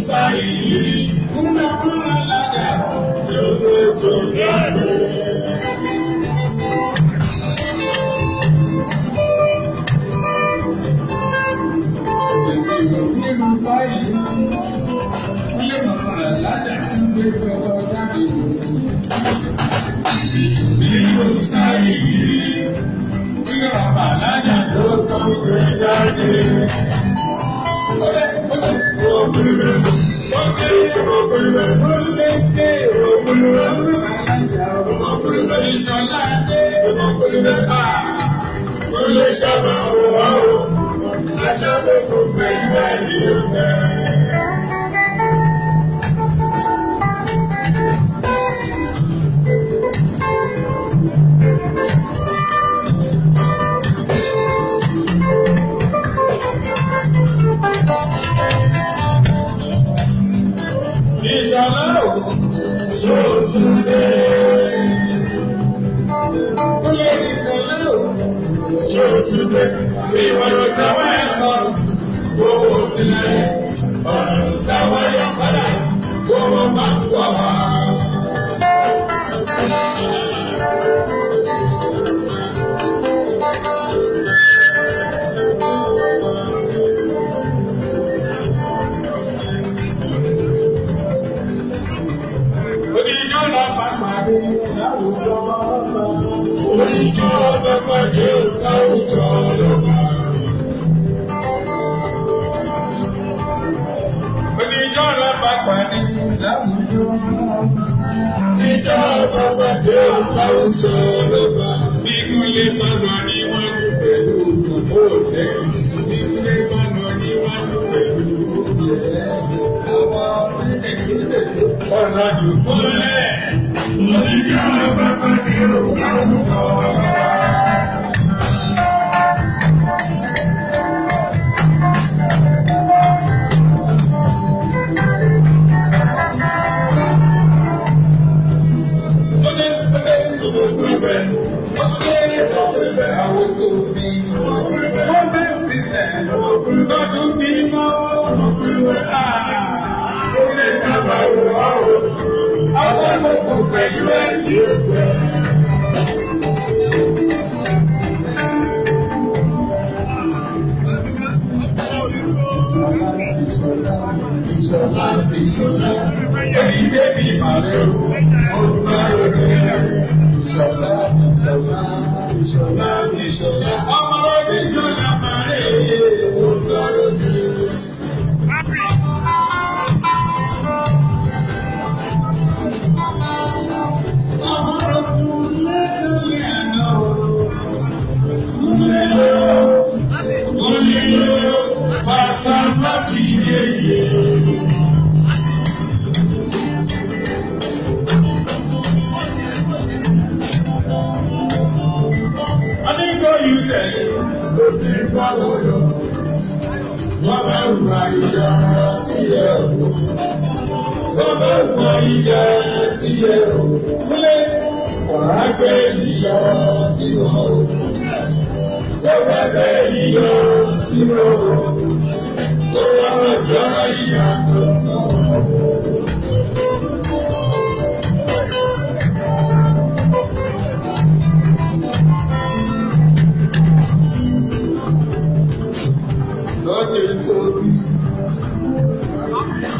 sáyìí. Kúnlẹ̀ kúnlẹ̀ lájà lóde tó jáde. Nínú báyìí, kúnlẹ̀ kúnlẹ̀ lájà lóde tó jáde. Nínú sáyìí, kúnlẹ̀ kúnlẹ̀ lájà lóde tó jáde. So today, we want to welcome. Go today, Tawaya Pada, go Manguamas. Oníjọ́ bàbáde láwùjọ lọ́ba. Oníjọ́ bàbáde láwùjọ lọ́ba. Oníjọ́ bàbáde láwùjọ lọ́ba. Bíkúnlé bàbá ni wọ́n ń pẹ̀lú òde. Bíkúnlé bàbá ni wọ́n ń pẹ̀lú òde. Àwọn ọ̀nà ìkúnlẹ̀. Oníjọ́ bàbáde láwùjọ lọ́ba. Lord,